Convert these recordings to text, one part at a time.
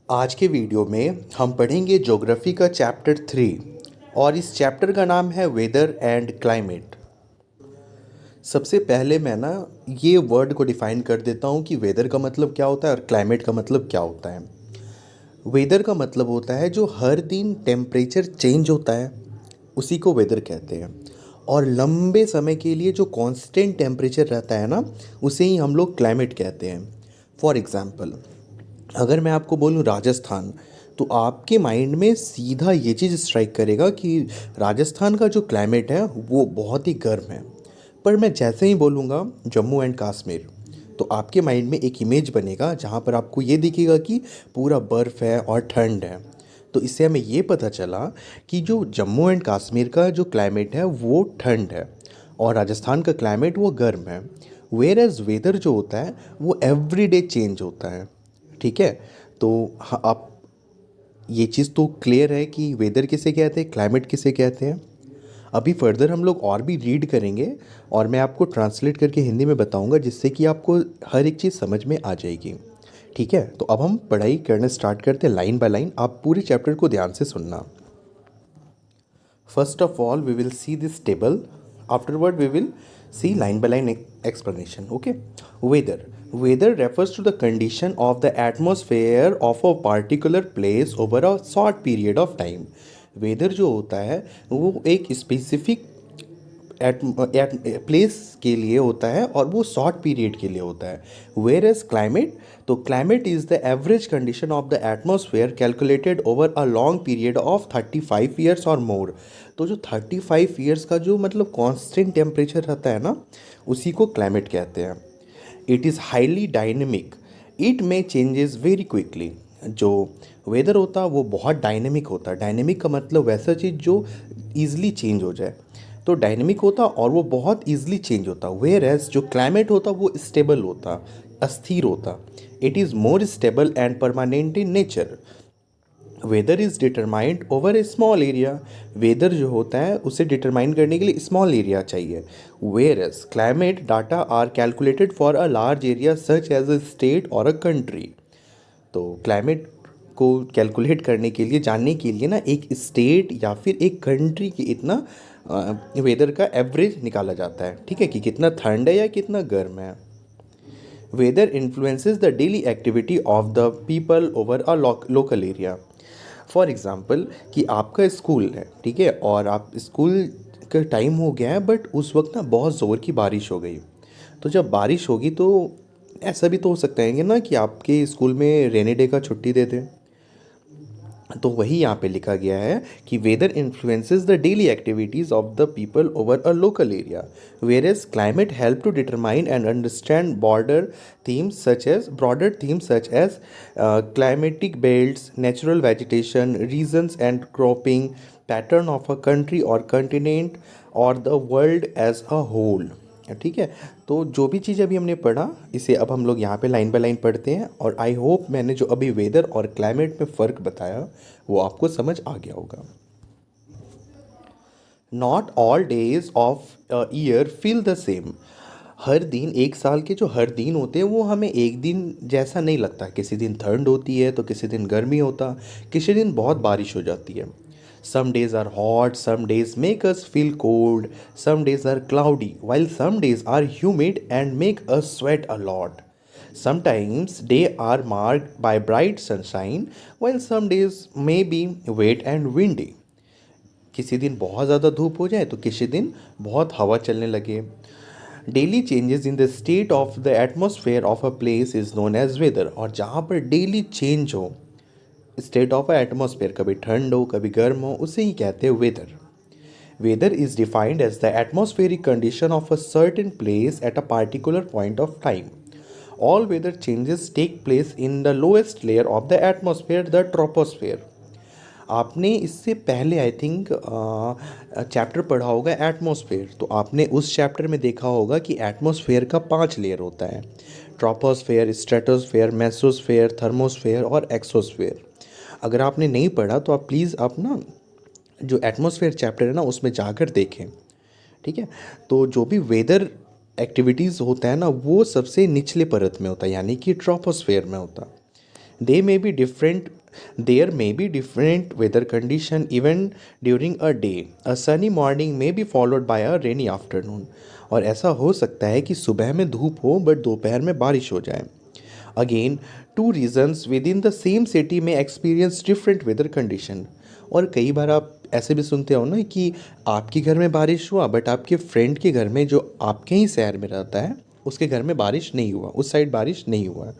आज के वीडियो में हम पढ़ेंगे ज्योग्राफी का चैप्टर 3 और इस चैप्टर का नाम है वेदर एंड क्लाइमेट। सबसे पहले मैं ये वर्ड को डिफ़ाइन कर देता हूँ कि वेदर का मतलब क्या होता है और क्लाइमेट का मतलब क्या होता है। वेदर का मतलब होता है जो हर दिन टेम्परेचर चेंज होता है, उसी को वेदर कहते हैं। और लंबे समय के लिए जो कांस्टेंट टेम्परेचर रहता है उसे ही हम लोग क्लाइमेट कहते हैं। फॉर एग्ज़ाम्पल, अगर मैं आपको बोलूँ राजस्थान, तो आपके माइंड में सीधा ये चीज़ स्ट्राइक करेगा कि राजस्थान का जो क्लाइमेट है वो बहुत ही गर्म है। पर मैं जैसे ही बोलूँगा जम्मू एंड कश्मीर, तो आपके माइंड में एक इमेज बनेगा जहाँ पर आपको ये दिखेगा कि पूरा बर्फ़ है और ठंड है। तो इससे हमें ये पता चला कि जो जम्मू एंड कश्मीर का जो क्लाइमेट है वो ठंड है और राजस्थान का क्लाइमेट वो गर्म है। वेयर एज वेदर जो होता है वो एवरीडे चेंज होता है। ठीक है। तो हाँ, आप ये चीज़ तो क्लियर है कि वेदर किसे कहते हैं, क्लाइमेट किसे कहते हैं। अभी फर्दर हम लोग और भी रीड करेंगे और मैं आपको ट्रांसलेट करके हिंदी में बताऊंगा, जिससे कि आपको हर एक चीज़ समझ में आ जाएगी। ठीक है, तो अब हम पढ़ाई करना स्टार्ट करते हैं लाइन बाय लाइन। आप पूरे चैप्टर को ध्यान से सुनना। First of all, we will see this table. Afterward, we will see line by line explanation. Okay. Weather. Weather refers to the condition of the atmosphere of a particular place over a short period of time. Weather जो होता है वो एक specific at place के लिए होता है और वो शॉर्ट पीरियड के लिए होता है। वेयर एज क्लाइमेट, तो climate is the average condition of the atmosphere calculated over a long period of 35 years और मोर। तो जो 35 ईयर्स का जो मतलब कांस्टेंट टेम्परेचर रहता है उसी को क्लाइमेट कहते हैं। It is highly dynamic, it may changes very quickly. जो वेदर होता है वो बहुत डायनेमिक होता है। डायनेमिक का मतलब वैसा चीज़ जो ईज़िली चेंज हो जाए, तो डायनेमिक होता और वो बहुत ईजिली चेंज होता। वेयर एज जो क्लाइमेट होता वो स्टेबल होता, अस्थिर होता। It is more stable and permanent in nature. Weather is determined over a small area. Weather जो होता है उसे डिटरमाइन करने के लिए स्मॉल एरिया चाहिए। Whereas climate data are calculated for a large area such as a state और a country. तो क्लाइमेट को कैलकुलेट करने के लिए, जानने के लिए एक स्टेट या फिर एक कंट्री की इतना वेदर का एवरेज निकाला जाता है। ठीक है, कि कितना ठंड है या कितना गर्म है। Weather influences the daily activity of the people over a local area. For example, कि आपका स्कूल है, ठीक है, और आप स्कूल का टाइम हो गया है, बट उस वक्त बहुत ज़ोर की बारिश हो गई। तो जब बारिश होगी तो ऐसा भी तो हो सकता है कि आपके स्कूल में रेनी डे का छुट्टी दे दें। तो वही यहाँ पे लिखा गया है कि weather influences the daily activities of the people over a local area, whereas climate help to determine and understand broader themes such as climatic belts, natural vegetation, reasons and cropping, pattern of a country or continent or the world as a whole। ठीक है। तो जो भी चीज़ अभी हमने पढ़ा, इसे अब हम लोग यहाँ पे लाइन बाय लाइन पढ़ते हैं और आई होप मैंने जो अभी वेदर और क्लाइमेट में फ़र्क बताया वो आपको समझ आ गया होगा। Not all days of year feel the same. हर दिन, एक साल के जो हर दिन होते हैं वो हमें एक दिन जैसा नहीं लगता। किसी दिन ठंड होती है तो किसी दिन गर्मी होता, किसी दिन बहुत बारिश हो जाती है। Some days are hot, some days make us feel cold, some days are cloudy, while some days are humid and make us sweat a lot. Sometimes days are marked by bright sunshine, while some days may be wet and windy. किसी दिन बहुत ज़्यादा धूप हो जाए तो किसी दिन बहुत हवा चलने लगे। Daily changes in the state of the atmosphere of a place is known as weather. और जहाँ पर डेली चेंज हो स्टेट ऑफ एटमोसफेयर, कभी ठंड हो कभी गर्म हो, उसे ही कहते हैं weather. Weather is defined as the atmospheric condition of a certain place at a particular point of time. All weather changes take place in the lowest layer of the atmosphere, the troposphere. आपने इससे पहले I think chapter पढ़ा होगा atmosphere, तो आपने उस chapter में देखा होगा कि एटमॉस्फेयर का 5 लेयर होता है। ट्रोपोस्फेयर, स्ट्रेटोस्फेयर, मेसोस्फेयर, थर्मोस्फेयर और एक्सोस्फेयर। अगर आपने नहीं पढ़ा तो आप प्लीज़ जो एटमॉस्फेयर चैप्टर है उसमें जाकर देखें। ठीक है। तो जो भी वेदर एक्टिविटीज़ होता है वो सबसे निचले परत में होता है, यानी कि ट्रोपोस्फेयर में होता है। They may be different. There may be different weather condition even during a day. A sunny morning may be followed by a rainy afternoon. और ऐसा हो सकता है कि सुबह में धूप हो बट दोपहर में बारिश हो जाए. Again, two reasons with in the same city में एक्सपीरियंस डिफरेंट वेदर कंडीशन. और कई बार आप ऐसे भी सुनते हो ना कि आपके घर में बारिश हुआ बट आपके फ्रेंड के घर में जो आपके ही शहर में रहता है उसके घर में बारिश नहीं हुआ, उस साइड बारिश नहीं हुआ.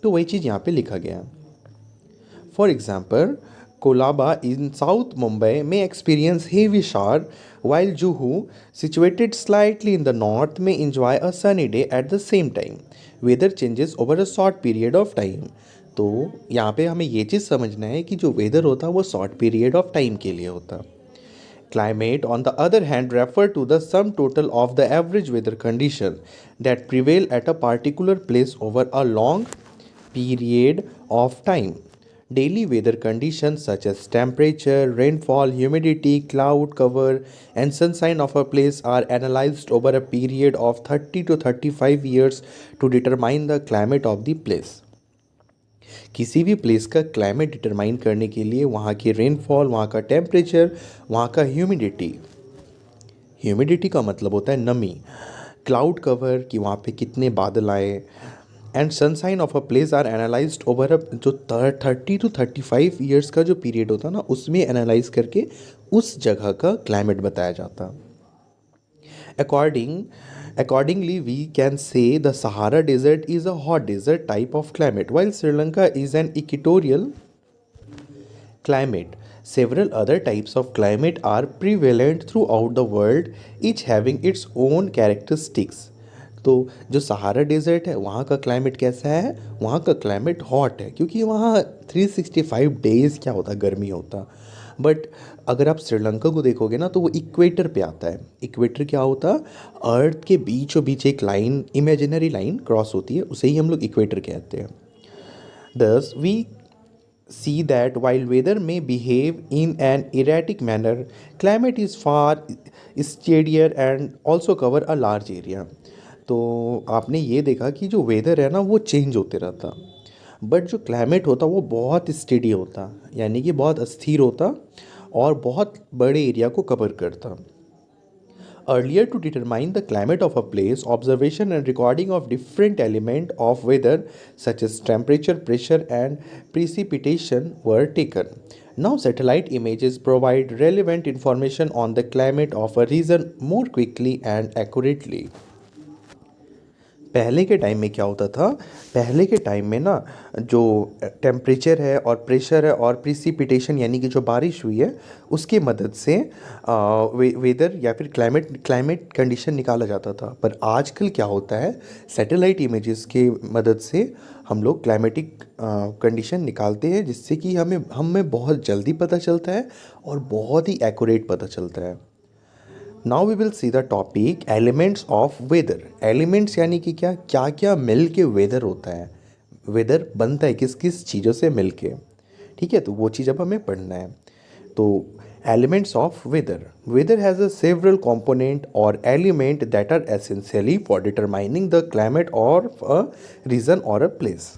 तो वही चीज़ यहाँ पे लिखा गया है. For example, Kolaba in South Mumbai may experience heavy shower, while Juhu, situated slightly in the north, may enjoy a sunny day at the same time. Weather changes over a short period of time. तो यहाँ पे हमें ये चीज़ समझना है कि जो weather होता है वो शॉर्ट पीरियड ऑफ टाइम के लिए होता है. Climate, on the other hand, refer to the sum total of the average weather condition that prevail at a particular place over a long period of time. Daily weather conditions such as temperature, rainfall, humidity, cloud cover, and sunshine of a place are analyzed over a period of 30 to 35 years to determine the climate of the place. किसी भी place का climate determine करने के लिए वहाँ की rainfall, वहाँ का टेम्परेचर, वहाँ का ह्यूमिडिटी, ह्यूमिडिटी का मतलब होता है नमी, क्लाउड कवर कि वहाँ पे कितने बादल आए, and sunshine of a place are analysed over a जो 30 टू 35 ईयर्स का जो पीरियड होता है ना उसमें एनालाइज करके उस जगह का क्लाइमेट बताया जाता. Accordingly, we can say the Sahara Desert is a hot desert type of climate, while Sri Lanka is an equatorial climate. Several other types of climate are prevalent throughout the world, each having its own characteristics. तो जो Sahara desert है वहाँ का climate कैसा है? वहाँ का climate hot है क्योंकि वहाँ 365 डेज़ क्या होता, गर्मी होता. बट अगर आप श्रीलंका को देखोगे ना तो वो इक्वेटर पे आता है. इक्वेटर क्या होता? अर्थ के बीचों बीच एक लाइन, इमेजिनरी लाइन क्रॉस होती है, उसे ही हम लोग इक्वेटर कहते हैं. Thus, we see that while weather may behave in an erratic manner, climate is far steadier and also cover a large area. तो आपने ये देखा कि जो वेदर है ना वो चेंज होते रहता, बट जो क्लाइमेट होता वो बहुत स्टेडी होता, यानी कि बहुत अस्थिर होता और बहुत बड़े एरिया को कवर करता. Earlier, to determine the climate of a place, observation and recording of different element of weather such as temperature, pressure and precipitation were taken. Now satellite images provide relevant information on the climate of a region more quickly and accurately. पहले के time में क्या होता था? पहले के time में ना जो टेम्परेचर है और प्रेशर है और प्रिसिपिटेशन यानी कि जो बारिश हुई है उसकी मदद से वेदर या फिर क्लाइमेट कंडीशन निकाला जाता था. पर आजकल क्या होता है? सैटेलाइट इमेजेस के मदद से हम लोग क्लाइमेटिक कंडीशन निकालते हैं जिससे कि हमें बहुत जल्दी पता चलता है और बहुत ही एक्यूरेट पता चलता है. Now we will see the topic elements of weather. Elements यानी कि क्या क्या क्या मिल के वेदर होता है, वेदर बनता है किस किस चीज़ों से मिल के. ठीक है, तो वो चीज़ अब हमें पढ़ना है. तो elements of weather. Weather has a several component और element that are essentially for determining the climate और अ रीजन और अ प्लेस.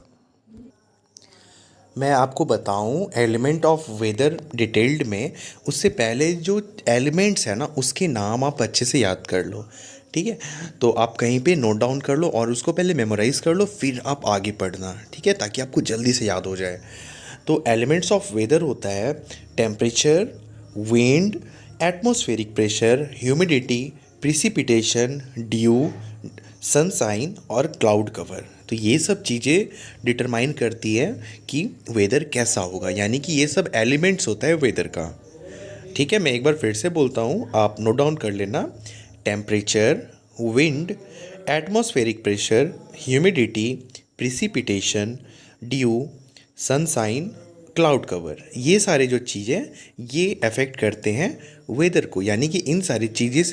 मैं आपको बताऊं एलिमेंट ऑफ वेदर डिटेल्ड में, उससे पहले जो एलिमेंट्स है ना उसके नाम आप अच्छे से याद कर लो. ठीक है, तो आप कहीं पे नोट डाउन कर लो और उसको पहले मेमोराइज़ कर लो, फिर आप आगे पढ़ना. ठीक है, ताकि आपको जल्दी से याद हो जाए. तो एलिमेंट्स ऑफ वेदर होता है temperature, wind, atmospheric pressure, humidity, precipitation, dew, sunshine और क्लाउड कवर. तो ये सब चीज़ें डिटरमाइन करती है कि वेदर कैसा होगा, यानी कि ये सब एलिमेंट्स होता है वेदर का. ठीक है, मैं एक बार फिर से बोलता हूँ, आप नोट डाउन कर लेना. Temperature, wind, atmospheric pressure, humidity, precipitation, dew, sunshine, cloud cover, ये सारे जो चीज़ें ये अफेक्ट करते हैं वेदर को, यानी कि इन सारी चीज़ों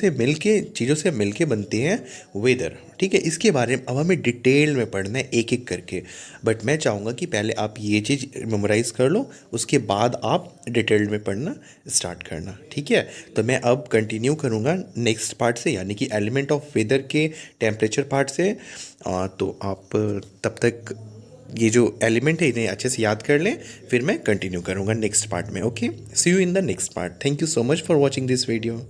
से मिलके बनते हैं वेदर. ठीक है, इसके बारे में अब हमें डिटेल में पढ़ना है एक एक करके. बट मैं चाहूँगा कि पहले आप ये चीज़ मेमोराइज़ कर लो, उसके बाद आप डिटेल में पढ़ना स्टार्ट करना. ठीक है, तो मैं अब कंटिन्यू करूँगा नेक्स्ट पार्ट से, यानी कि एलिमेंट ऑफ वेदर के टेम्परेचर पार्ट से. तो आप तब तक ये जो एलिमेंट है इन्हें अच्छे से याद कर लें, फिर मैं कंटिन्यू करूँगा नेक्स्ट पार्ट में। Okay, see you in the next part. Thank you so much for watching this video.